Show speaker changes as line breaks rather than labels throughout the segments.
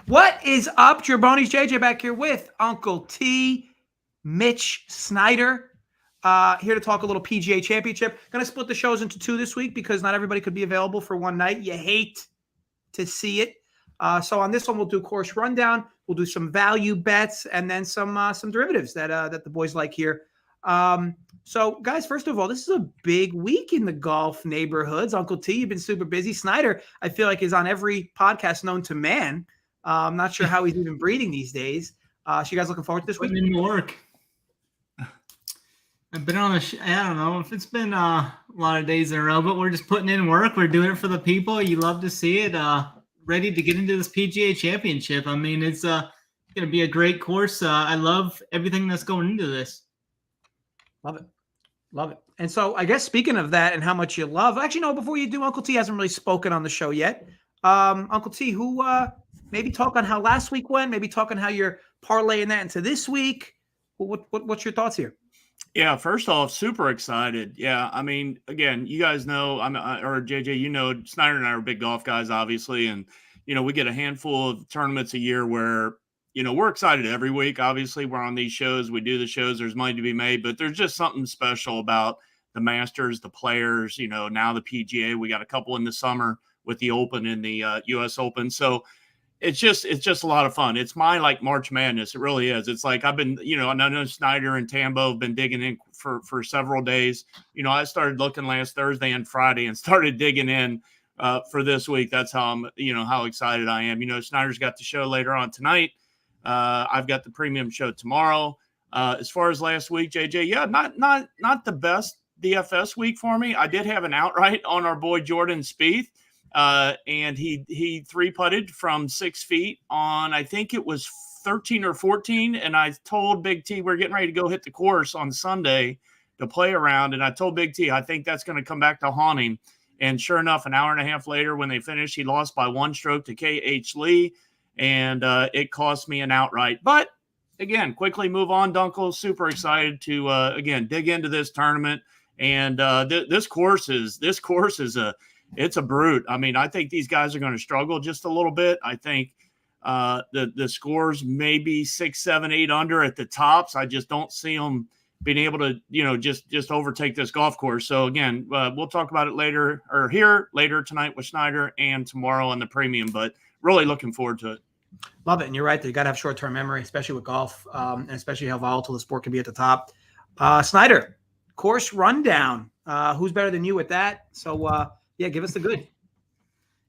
What is up, Jabronis? JJ back here with Uncle T, Mitch Snyder. Here to talk a little PGA Championship. Going to split the shows into two this week because not everybody could be available for one night. You hate to see it. So on this one, we'll do course rundown. We'll do some value bets and then some derivatives that the boys like here. So, guys, first of all, this is a big week in the golf neighborhoods. Uncle T, you've been super busy. Snyder, I feel like, is on every podcast known to man. I'm not sure how he's even breathing these days. So you guys looking forward to this week?
In work. I've been on I don't know if it's been a lot of days in a row, but we're just putting in work. We're doing it for the people. You love to see it. Ready to get into this PGA Championship. I mean, it's going to be a great course. I love everything that's going into this.
Love it. Love it. And so I guess speaking of that and how much you love, actually, no, before you do, Uncle T hasn't really spoken on the show yet. Uncle T, who maybe talk on how last week went, maybe talk on how you're parlaying that into this week. What's your thoughts here?
Yeah, first off, super excited. Yeah, I mean, again, you guys know, or JJ, you know, Snyder and I are big golf guys, obviously. And, you know, we get a handful of tournaments a year where, you know, we're excited every week. Obviously, we're on these shows. We do the shows. There's money to be made. But there's just something special about the Masters, the players, you know, now the PGA. We got a couple in the summer with the Open and the U.S. Open. So it's just a lot of fun. It's my like March Madness. It really is. It's like I've been, you know, and I know Snyder and Tambo have been digging in for several days. You know, I started looking last Thursday and Friday and started digging in for this week. That's how I'm, you know, how excited I am. You know, Snyder's got the show later on tonight. I've got the premium show tomorrow. As far as last week, JJ, yeah, not the best DFS week for me. I did have an outright on our boy Jordan Spieth. And he three-putted from 6 feet on, I think it was 13 or 14. And I told Big T, we're getting ready to go hit the course on Sunday to play around. And I told Big T, I think that's going to come back to haunt him. And sure enough, an hour and a half later, when they finished, he lost by 1 stroke to K.H. Lee. And it cost me an outright. But again, quickly move on, Dunkel. Super excited to, again, dig into this tournament. And this course is it's a brute. I mean, I think these guys are going to struggle just a little bit. I think the scores may be 6, 7, 8 under at the tops. I just don't see them being able to, you know, just overtake this golf course. So again, we'll talk about it later tonight with Snyder and tomorrow on the premium, but really looking forward to it.
Love it. And you're right. You got to have short-term memory, especially with golf, and especially how volatile the sport can be at the top. Snyder, course rundown. Who's better than you with that? So, yeah, give us the good.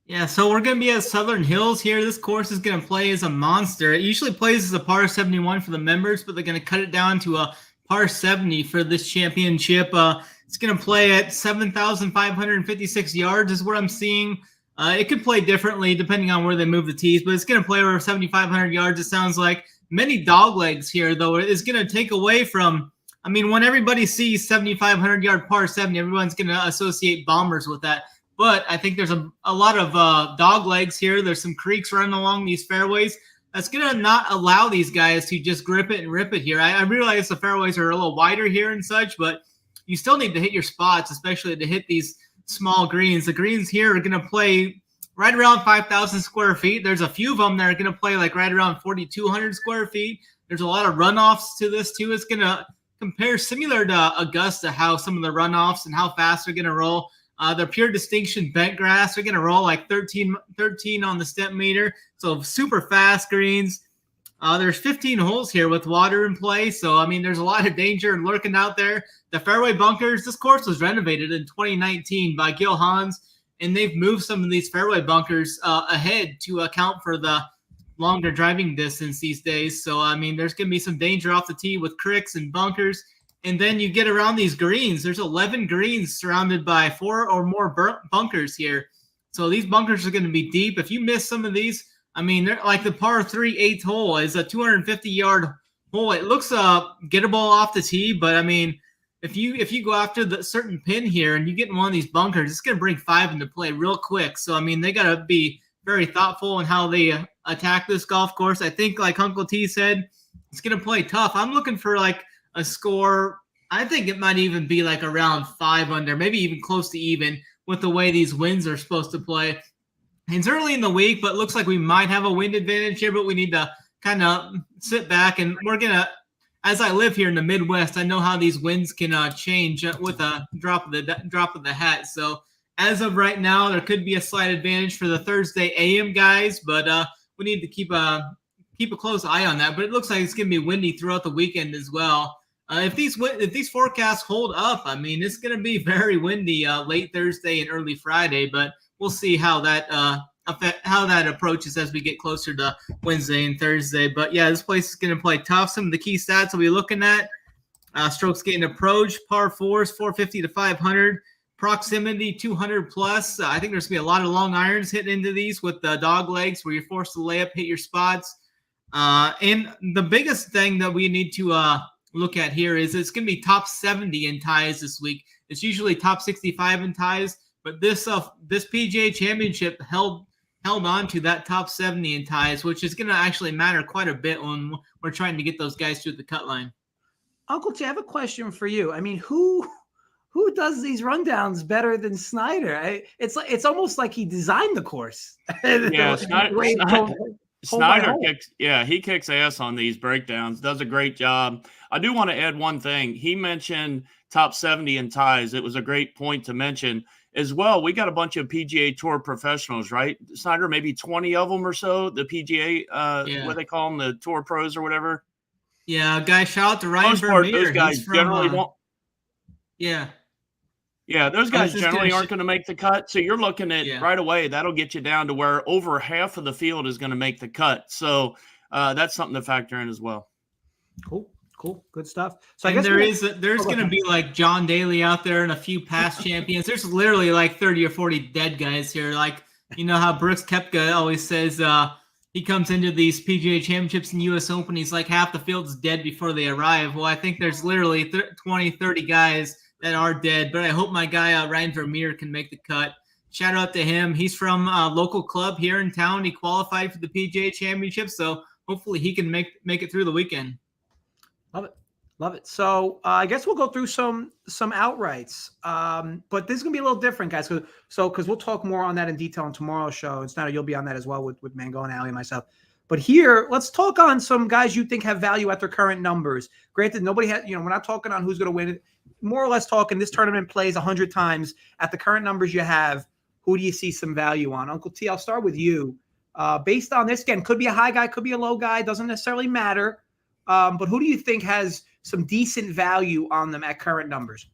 Yeah, so we're going to be at Southern Hills here. This course is going to play as a monster. It usually plays as a par 71 for the members, but they're going to cut it down to a par 70 for this championship. It's going to play at 7,556 yards is what I'm seeing. It could play differently depending on where they move the tees, but it's going to play over 7,500 yards, it sounds like. Many dog legs here, though, is going to take away from, I mean, when everybody sees 7,500-yard par 70, everyone's going to associate bombers with that. But I think there's a lot of dog legs here. There's some creeks running along these fairways. That's going to not allow these guys to just grip it and rip it here. I realize the fairways are a little wider here and such, but you still need to hit your spots, especially to hit these small greens. The greens here are going to play right around 5,000 square feet. There's a few of them that are going to play like right around 4,200 square feet. There's a lot of runoffs to this too. It's going to compare similar to Augusta, how some of the runoffs and how fast they're going to roll. They're pure distinction bent grass. They're going to roll like 13 on the step meter. So super fast greens. There's 15 holes here with water in play. So, I mean, there's a lot of danger lurking out there. The Fairway Bunkers, this course was renovated in 2019 by Gil Hans, and they've moved some of these Fairway Bunkers ahead to account for the longer driving distance these days. So, I mean, there's going to be some danger off the tee with cricks and bunkers. And then you get around these greens. There's 11 greens surrounded by 4 or more bunkers here. So these bunkers are going to be deep. If you miss some of these, I mean, they're like the par 3 8th hole is a 250-yard hole. It looks gettable off the tee, but I mean, if you go after the certain pin here and you get in one of these bunkers, it's going to bring 5 into play real quick. So I mean, they got to be very thoughtful in how they attack this golf course. I think, like Uncle T said, it's going to play tough. I'm looking for like a score. I think it might even be like around 5 under, maybe even close to even with the way these winds are supposed to play. It's early in the week, but it looks like we might have a wind advantage here, but we need to kind of sit back, and we're going to, as I live here in the Midwest, I know how these winds can change with a drop of the hat. So as of right now, there could be a slight advantage for the Thursday AM guys, but we need to keep a close eye on that. But it looks like it's going to be windy throughout the weekend as well. If these forecasts hold up, I mean, it's going to be very windy late Thursday and early Friday, but we'll see how that approaches as we get closer to Wednesday and Thursday. But yeah, this place is going to play tough. Some of the key stats we'll be looking at: strokes gained approach, par fours 450 to 500, proximity 200 plus. I think there's going to be a lot of long irons hitting into these with the dog legs where you're forced to lay up, hit your spots. And the biggest thing that we need to look at here is it's going to be top 70 in ties this week. It's usually top 65 in ties, but this PGA Championship held on to that top 70 in ties, which is going to actually matter quite a bit when we're trying to get those guys to the cut line.
Uncle T, I have a question for you. I mean, who does these rundowns better than Snyder? It's almost like he designed the course.
Yeah, Snyder kicks ass on these breakdowns, does a great job. I do want to add one thing. He mentioned top 70 in ties. It was a great point to mention as well. We got a bunch of PGA Tour professionals, right? Snyder, maybe 20 of them or so, the PGA, what they call them, the Tour Pros or whatever.
Yeah, guys, shout out to Ryan Vermeer.
Those guys generally won't.
Yeah.
Yeah, those guys generally aren't going to make the cut. So you're looking at right away, that'll get you down to where over half of the field is going to make the cut. So that's something to factor in as well.
Cool. Good stuff. So
I guess there's going to be like John Daly out there and a few past champions. There's literally like 30 or 40 dead guys here. Like, you know how Brooks Koepka always says he comes into these PGA Championships and U.S. Open, he's like half the field's dead before they arrive. Well, I think there's literally 20, 30 guys that are dead, but I hope my guy Ryan Vermeer can make the cut. Shout out to him. He's from a local club here in town. He qualified for the PGA Championship, so hopefully he can make it through the weekend.
Love it. So I guess we'll go through some outrights, but this is gonna be a little different, guys. Because we'll talk more on that in detail on tomorrow's show. It's not you'll be on that as well with Mangone, Ali, and myself. But here, let's talk on some guys you think have value at their current numbers. Granted, nobody has. We're not talking on who's going to win it. More or less talking, this tournament plays 100 times. At the current numbers you have, who do you see some value on? Uncle T, I'll start with you. Based on this, again, could be a high guy, could be a low guy, doesn't necessarily matter. But who do you think has some decent value on them at current numbers?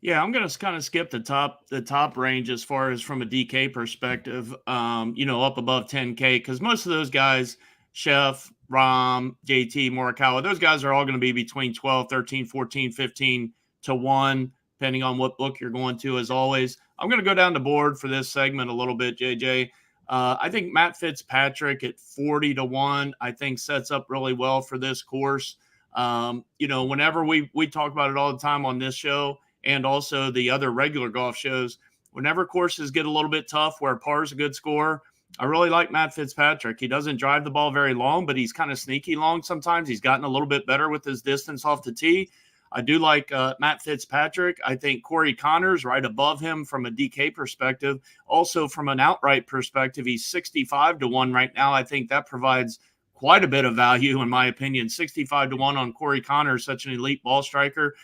Yeah, I'm going to kind of skip the top range as far as from a DK perspective, up above 10K, because most of those guys, Chef, Rahm, JT, Morikawa, those guys are all going to be between 12, 13, 14, 15 to 1, depending on what book you're going to, as always. I'm going to go down the board for this segment a little bit, JJ. I think Matt Fitzpatrick at 40 to 1, I think sets up really well for this course. Whenever we talk about it all the time on this show and also the other regular golf shows, whenever courses get a little bit tough where par is a good score, I really like Matt Fitzpatrick. He doesn't drive the ball very long, but he's kind of sneaky long sometimes. He's gotten a little bit better with his distance off the tee. I do like Matt Fitzpatrick. I think Corey Connors right above him from a DK perspective. Also from an outright perspective, he's 65 to 1 right now. I think that provides quite a bit of value, in my opinion. 65 to 1 on Corey Connors, such an elite ball striker.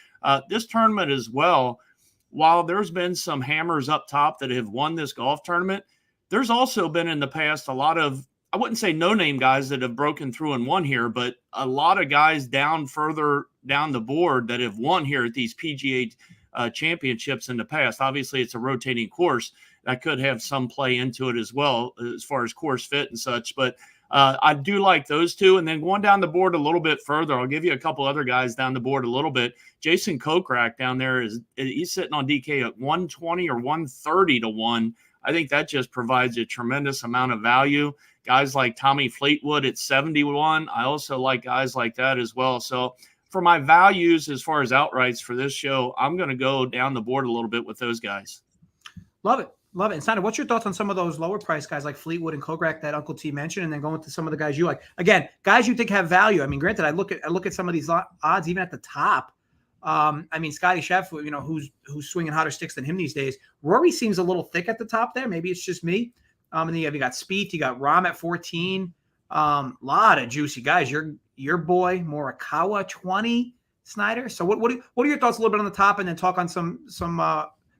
This tournament as well, while there's been some hammers up top that have won this golf tournament, there's also been in the past a lot of, I wouldn't say no-name guys that have broken through and won here, but a lot of guys further down the board that have won here at these PGA championships in the past. Obviously, it's a rotating course. That could have some play into it as well as far as course fit and such. But I do like those two. And then going down the board a little bit further, I'll give you a couple other guys down the board a little bit. Jason Kokrak down there, he's sitting on DK at 120 or 130 to 1. I think that just provides a tremendous amount of value. Guys like Tommy Fleetwood at 71. I also like guys like that as well. So for my values as far as outrights for this show, I'm going to go down the board a little bit with those guys.
Love it. And Snyder, what's your thoughts on some of those lower price guys like Fleetwood and Kokrak that Uncle T mentioned, and then going to some of the guys you like? Again, guys you think have value. I mean, granted, I look at some of these odds even at the top. Scotty Scheffler, who's swinging hotter sticks than him these days. Rory seems a little thick at the top there. Maybe it's just me. And then you got Spieth, you got Rahm at 14. Lot of juicy guys. Your boy Morikawa 20, Snyder. So what are your thoughts a little bit on the top, and then talk on some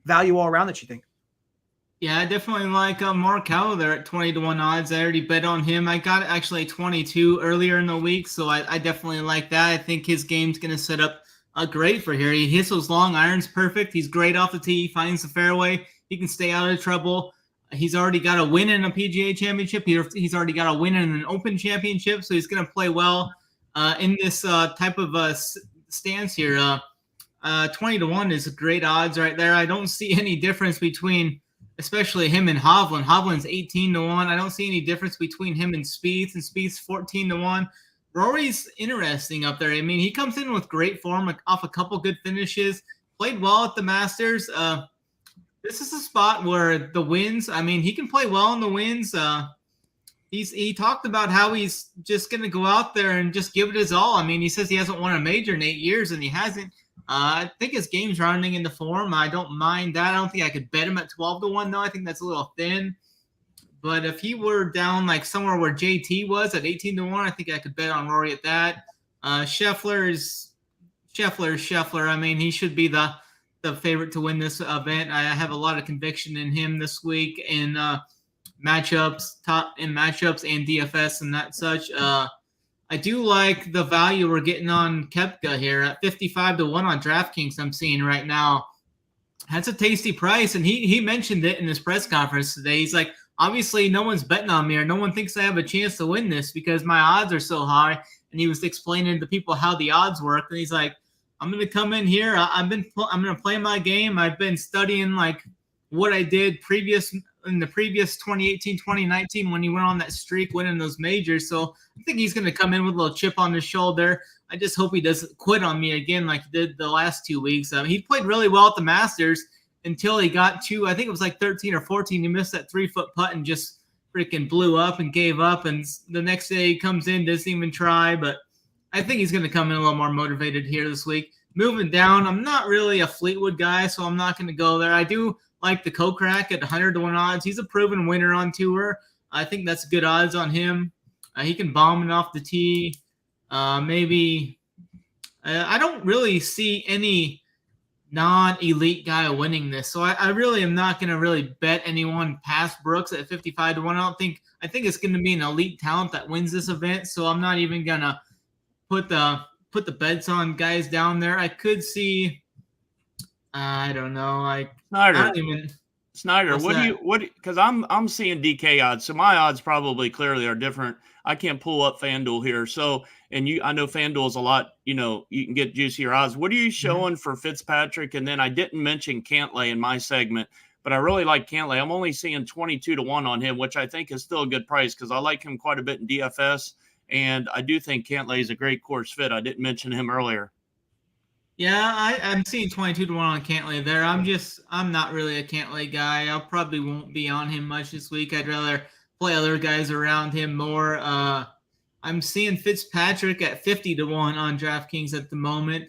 value all around that you think?
Yeah, I definitely like Morikawa there at 20-1 odds. I already bet on him. I got actually 22 earlier in the week, so I definitely like that. I think his game's going to set up great for here. He hits those long irons perfect. He's great off the tee. He finds the fairway. He can stay out of trouble. He's already got a win in a PGA Championship. He's already got a win in an Open Championship, so he's going to play well in this type of stance here. 20-1 is great odds right there. I don't see any difference between, especially him and Hovland. Hovland's 18-1. I don't see any difference between him and Spieth. And Spieth's 14-1. Rory's interesting up there. I mean, he comes in with great form off a couple good finishes. Played well at the Masters. This is a spot where the winds, I mean, he can play well in the winds. He talked about how he's just going to go out there and just give it his all. I mean, he says he hasn't won a major in 8 years, and he hasn't. I think his game's rounding into form. I don't mind that. I don't think I could bet him at 12-1, though. I think that's a little thin. But if he were down like somewhere where JT was at 18-1, I think I could bet on Rory at that. Scheffler's Scheffler. I mean, he should be the favorite to win this event. I have a lot of conviction in him this week in matchups and DFS and that such. I do like the value we're getting on Koepka here at 55-1 on DraftKings. I'm seeing right now. That's a tasty price, and he mentioned it in his press conference today. He's like, obviously, no one's betting on me, or no one thinks I have a chance to win this because my odds are so high. And he was explaining to people how the odds work, and he's like, I'm going to come in here. I'm going to play my game. I've been studying like what I did in the previous 2018, 2019 when he went on that streak winning those majors. So I think he's going to come in with a little chip on his shoulder. I just hope he doesn't quit on me again like he did the last 2 weeks. He played really well at the Masters until he got to, I think it was like 13 or 14. He missed that 3-foot putt and just freaking blew up and gave up. And the next day he comes in, doesn't even try. But I think he's going to come in a little more motivated here this week. Moving down, I'm not really a Fleetwood guy, so I'm not going to go there. I do like the Kokrak at 100-1 odds. He's a proven winner on tour. I think that's good odds on him. He can bomb it off the tee. Maybe I don't really see any non-elite guy winning this, so I really am not going to really bet anyone past Brooks at 55-1. I think it's going to be an elite talent that wins this event, so I'm not even going to put the bets on guys down there. I could see, I don't know, like
Snyder, because I'm seeing DK odds, so my odds probably clearly are different. I can't pull up FanDuel here, so I know FanDuel is a lot. You can get juicier odds. What are you showing for Fitzpatrick? And then I didn't mention Cantlay in my segment, but I really like Cantlay. I'm only seeing 22-1 on him, which I think is still a good price because I like him quite a bit in DFS. And I do think Cantlay is a great course fit. I didn't mention him earlier.
Yeah, I'm seeing 22-1 on Cantlay there. I'm not really a Cantlay guy. I probably won't be on him much this week. I'd rather play other guys around him more. I'm seeing Fitzpatrick at 50-1 on DraftKings at the moment.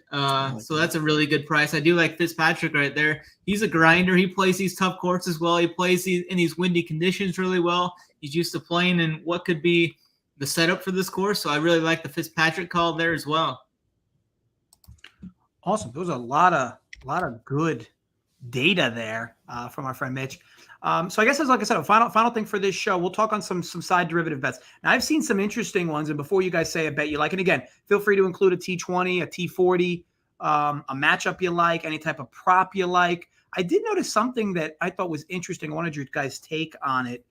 So that's a really good price. I do like Fitzpatrick right there. He's a grinder. He plays these tough courses well. He plays in these windy conditions really well. He's used to playing in what could be the setup for this course. So I really like the Fitzpatrick call there as well.
Awesome. There was a lot of good data there from our friend Mitch. So I guess that's, like I said, a final thing for this show. We'll talk on some side derivative bets. Now I've seen some interesting ones, and before you guys say a bet you like, and again, feel free to include a T20, a T40, a matchup you like, any type of prop you like. I did notice something that I thought was interesting. I wanted your guys' take on it.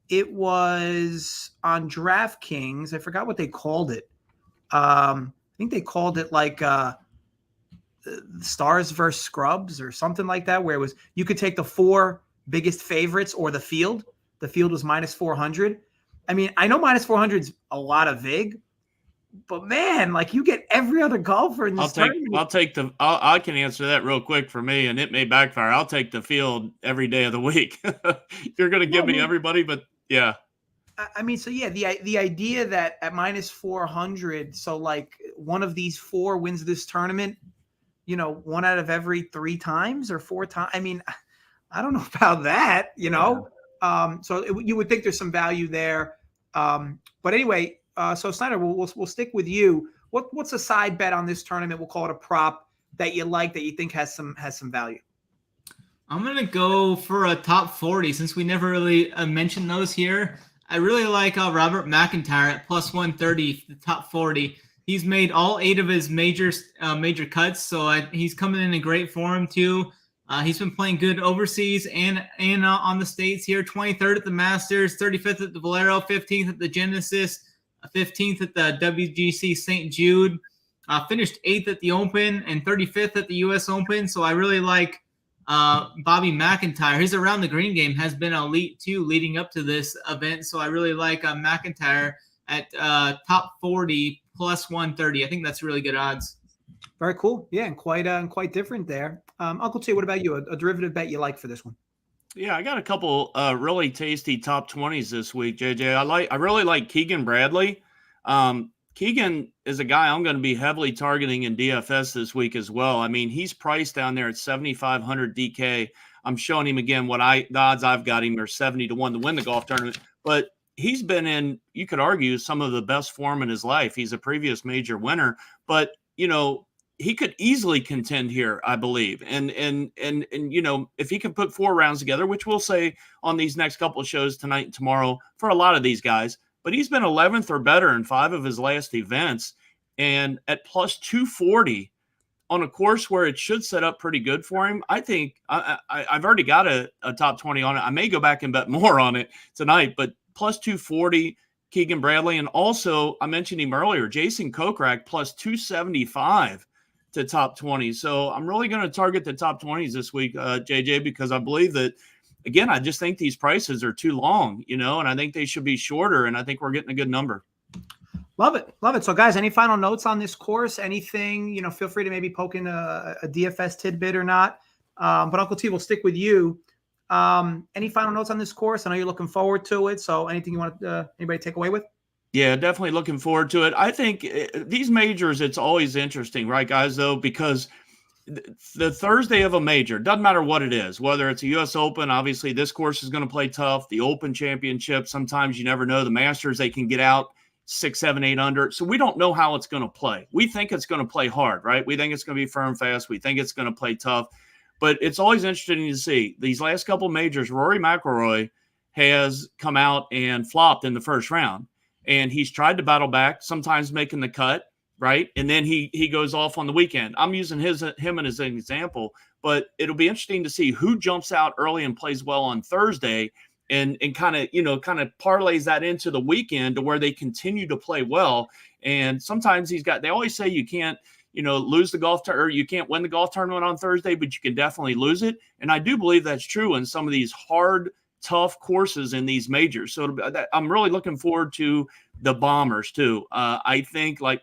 It was on DraftKings. I forgot what they called it. I think they called it like Stars versus Scrubs or something like that, where it was you could take the 4 biggest favorites or the field. The field was -400. I mean, I know -400 is a lot of vig, but man, like you get every other golfer in this tournament.
I can answer that real quick for me, and it may backfire. I'll take the field every day of the week. You're going to give me everybody, but yeah.
I mean, so yeah, the idea that at -400, so like one of these 4 wins this tournament, 1 out of every 3 times or 4 times. I mean, I don't know about that, You would think there's some value there. But anyway, so Snyder, we'll stick with you. What's a side bet on this tournament? We'll call it a prop that you like, that you think has some value.
I'm going to go for a top 40 since we never really mentioned those here. I really like Robert Mcintyre at plus 130, the top 40. He's made all 8 of his major cuts, so he's coming in great form too. He's been playing good overseas and on the States here. 23rd at the Masters, 35th at the Valero, 15th at the Genesis, 15th at the WGC St. Jude. Finished 8th at the Open and 35th at the U.S. Open. So I really like Bobby Mcintyre. His around the green game has been elite too leading up to this event. So I really like Mcintyre at top 40 plus 130. I think that's really good odds.
Very cool. Yeah, and quite different there. Uncle T, what about you? A derivative bet you like for this one?
Yeah, I got a couple really tasty top 20s this week, JJ. I really like Keegan Bradley. Keegan is a guy I'm going to be heavily targeting in DFS this week as well. I mean, he's priced down there at 7,500 DK. I'm showing him again the odds I've got him are 70 to 1 to win the golf tournament. But he's been in, you could argue, some of the best form in his life. He's a previous major winner, but he could easily contend here, I believe. And if he can put 4 rounds together, which we'll say on these next couple of shows tonight and tomorrow for a lot of these guys, but he's been 11th or better in 5 of his last events, and at plus 240 on a course where it should set up pretty good for him. I think I've already got a top 20 on it. I may go back and bet more on it tonight, but plus 240, Keegan Bradley. And also, I mentioned him earlier, Jason Kokrak plus 275 to top 20. So I'm really going to target the top 20s this week, JJ, because I believe that, again, I just think these prices are too long, and I think they should be shorter, and I think we're getting a good number.
Love it. Love it. So, guys, any final notes on this course? Anything, feel free to maybe poke in a DFS tidbit or not. But Uncle T, we'll stick with you. Any final notes on this course? I know you're looking forward to it. So anything you want anybody take away with?
Yeah, definitely looking forward to it. I think these majors, it's always interesting, right, guys, though, because the Thursday of a major, doesn't matter what it is, whether it's a U.S. Open, obviously this course is going to play tough. The Open Championship, sometimes you never know. The Masters, they can get out 6, 7, 8 under. So we don't know how it's going to play. We think it's going to play hard, right? We think it's going to be firm, fast. We think it's going to play tough. But it's always interesting to see. These last couple majors, Rory McIlroy has come out and flopped in the first round. And he's tried to battle back, sometimes making the cut, right? And then he goes off on the weekend. I'm using him as an example, but it'll be interesting to see who jumps out early and plays well on Thursday and kind of parlays that into the weekend to where they continue to play well. And sometimes they always say you can't, lose the golf or you can't win the golf tournament on Thursday, but you can definitely lose it. And I do believe that's true in some of these hard, tough courses in these majors. So I'm really looking forward to the Bombers too. I think, like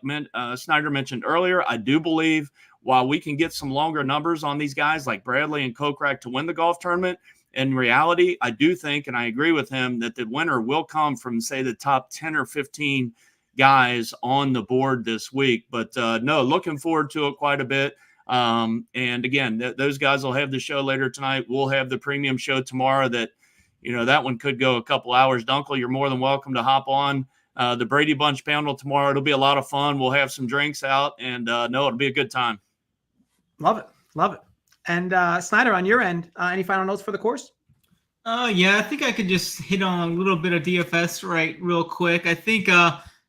Snyder mentioned earlier, I do believe while we can get some longer numbers on these guys like Bradley and Kokrak to win the golf tournament, in reality, I do think, and I agree with him, that the winner will come from, say, the top 10 or 15 guys on the board this week. But no, looking forward to it quite a bit. And again, those guys will have the show later tonight. We'll have the premium show tomorrow that, that one could go a couple hours. Dunkel, you're more than welcome to hop on the Brady Bunch panel tomorrow. It'll be a lot of fun. We'll have some drinks out, and no, it'll be a good time.
Love it. Love it. And Snyder, on your end, any final notes for the course?
Yeah, I think I could just hit on a little bit of DFS real quick. I think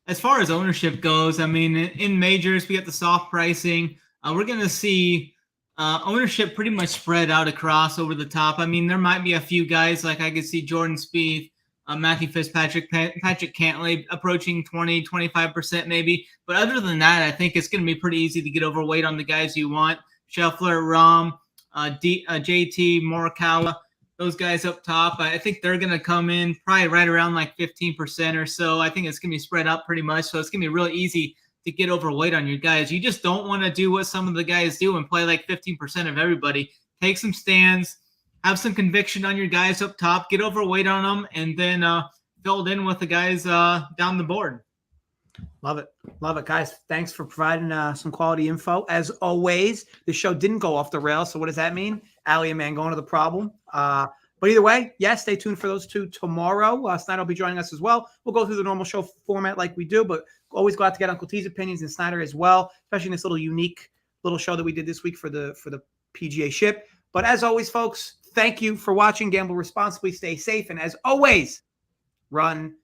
as far as ownership goes, I mean, in majors, we got the soft pricing. We're going to see ownership pretty much spread out across over the top. I mean, there might be a few guys like I could see Jordan Spieth, Matthew Fitzpatrick, Patrick Cantlay approaching 20, 25% maybe. But other than that, I think it's going to be pretty easy to get overweight on the guys you want. Scheffler, Rahm, JT, Morikawa, those guys up top. I think they're going to come in probably right around like 15% or so. I think it's going to be spread out pretty much. So it's going to be real easy to get overweight on your guys. You just don't want to do what some of the guys do and play like 15% of everybody. Take some stands, have some conviction on your guys up top, get overweight on them, and then fill it in with the guys down the board.
Love it. Love it, guys. Thanks for providing some quality info. As always, the show didn't go off the rails. So what does that mean? Ali and Mangone are the problem. But either way, yes, stay tuned for those two tomorrow. Snyder will be joining us as well. We'll go through the normal show format like we do, but always glad to get Uncle T's opinions and Snyder as well, especially in this little unique little show that we did this week for the PGA ship. But as always, folks, thank you for watching. Gamble responsibly, stay safe, and as always, run